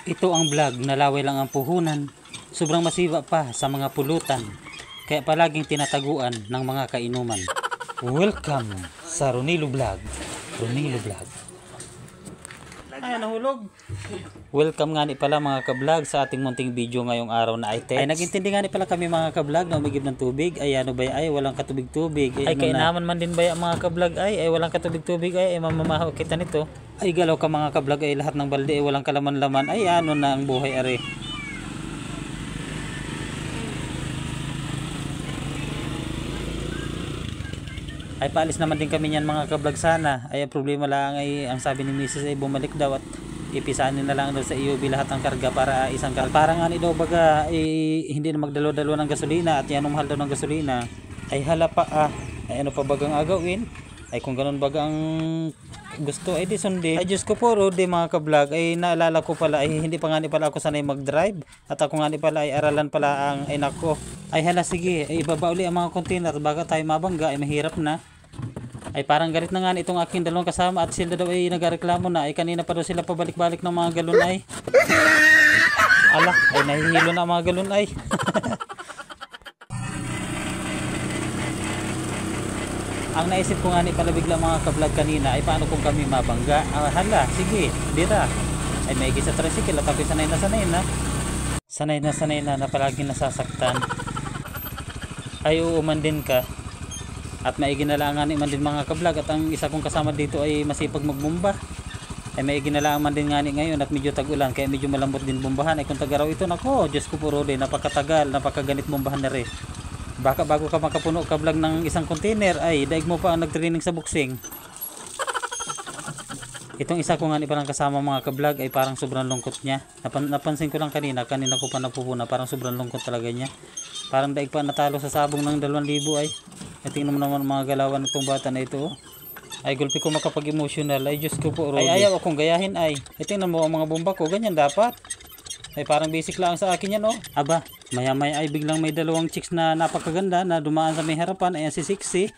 Ito ang vlog na laway lang ang puhunan. Sobrang masiba pa sa mga pulutan. Kaya palaging tinataguan ng mga kainuman. Welcome sa Ronilo Vlog. Ronilo Vlog. Ay, nahulog. Welcome nga ni pala mga ka-vlog sa ating munting video ngayong araw na ay nagintindi nga ni pala kami mga ka-vlog na umigib ng tubig. Ay ano ba ay walang katubig-tubig. Ay kainaman man din ba mga ka-vlog ay walang katubig-tubig ay mamamahaw kita nito. Ay galaw ka mga ka-vlog ay lahat ng balde ay walang kalaman-laman. Ay ano na ang buhay are. Ay paalis naman din kami niyan mga ka-vlog sana. Ay ang problema lang ay ang sabi ni Mrs. ay bumalik daw at ipisanin na lang daw sa EOB lahat ng karga para isang karga. Parang ano daw baga ay hindi na magdalo-dalo ng gasolina at yan ang mahal daw ng gasolina. Ay hala pa ay ano pa bagang agawin? Ay kung ganun baga ang gusto ay di sundi. Ay Diyos ko po Rudy mga ka-vlog ay naalala ko pala ay hindi pa nga ni pala ako sanay mag-drive at ako nga ni pala ay aralan pala ang ay nako. Ay hala sige ay ibaba uli ang mga container baga tayo mabangga ay mahirap na. Ay parang galit na nga itong aking dalawang kasama at sila daw ay nagreklamo na ay kanina pa daw sila pabalik-balik ng mga galon ay. Ala, ay nahihilo na mga galon ay. Ang naisip ko nga ni pala bigla mga ka-vlog kanina ay paano kung kami mabangga. Hala, sige, dira. Ay may sa tricycle at ako'y sanay na. Sanay na na palaging nasasaktan. Ay uuman din ka. At maiginalangan man din mga ka-vlog at ang isa kong kasama dito ay masipag magbomba. Ay maiginalangan man din nga ngayon at medyo tag-ulan kaya medyo malambot din bombahan. Ay kung tagaraw ito nako, Diyos ko po Rudy, napakatagal, napakaganit bombahan na rin. Baka bago ka makapuno ka-vlog ng isang container ay daig mo pa ang nagtraining sa boxing. Itong isa ko nga ni palang kasama mga ka-vlog ay parang sobrang lungkot niya. Napansin ko lang kanina ko pa napupuna, parang sobrang lungkot talaga niya. Parang daig pa natalo sa sabong ng 2,000 ay. Ay tingnan mo naman mga galawan ng bata na ito. Ay gulpi ko makapag-emotional. Ay Diyos ko po Rudy. Ay ayaw akong gayahin ay. Ay tingnan mo ang mga bomba ko. Ganyan dapat. Ay parang basic lang sa akin yan oh. Aba, maya ay biglang may dalawang chicks na napakaganda na dumaan sa may harapan. Ayan si Sixy.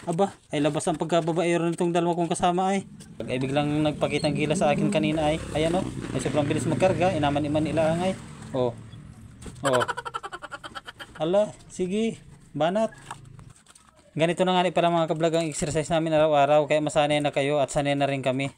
Aba, ay labas ang pagkababaero nitong dalawa kong kasama ay. Ay biglang nagpakitang gila sa akin kanina ay. Ayan oh. Ay sobrang bilis magkarga. Inaman-iman nila ang ay. Oh. Oh. Ala, sige. Banat. Ganito na nga ni pala mga ka-vlog ang exercise namin araw-araw kaya masanay na kayo at sanay na rin kami.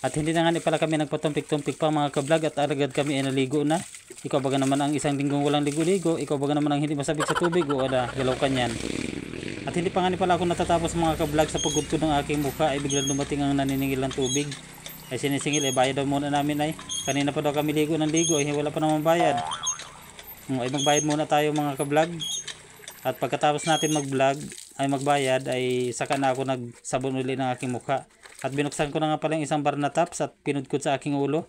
At hindi na nga ni pala kami nagpatumpik-tumpik pa mga ka-vlog at agad kami ay naligo na. Ikaw baga naman ang isang linggong walang ligo-ligo, ikaw baga naman ang hindi masabik sa tubig o ada, galaw ka niyan. At hindi pa nga ni pala ako natatapos mga ka-vlog sa pagudtod ng aking mukha ay biglang dumating ang naniningil ng tubig. Ay sinisingil ay bayad daw muna namin ay. Kanina pa daw kami ligo ng ligo ay wala pa naman bayad. Ay magbayad muna tayo mga ka-vlog. At pagkatapos natin mag-vlog ay magbayad ay saka na ako nagsabon uli ng aking mukha. At binuksan ko na nga pala yung isang bar na tops at pinudkod sa aking ulo.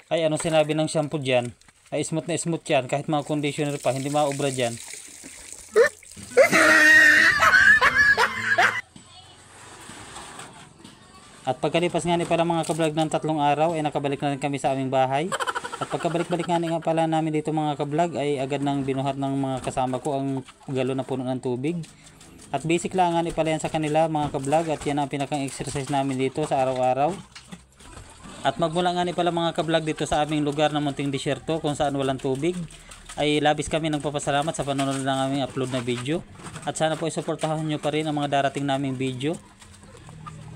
Ay anong sinabi ng shampoo dyan? Ay smooth na smooth yan kahit mga conditioner pa hindi maubra dyan. At pagkalipas nga ni pala mga ka-vlog ng 3 araw ay nakabalik na rin kami sa aming bahay. At pagkabalik-balik nga pala namin dito mga ka-vlog ay agad nang binuhat ng mga kasama ko ang galon na puno ng tubig. At basic lang nga pala yan sa kanila mga ka-vlog at yan ang pinakang exercise namin dito sa araw-araw. At magmula nga pala mga ka-vlog dito sa aming lugar na munting disyerto kung saan walang tubig ay labis kami nagpapasalamat sa panonood ng aming upload na video. At sana po isuportahan nyo pa rin ang mga darating naming video.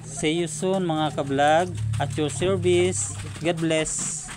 See you soon mga ka-vlog at your service. God bless.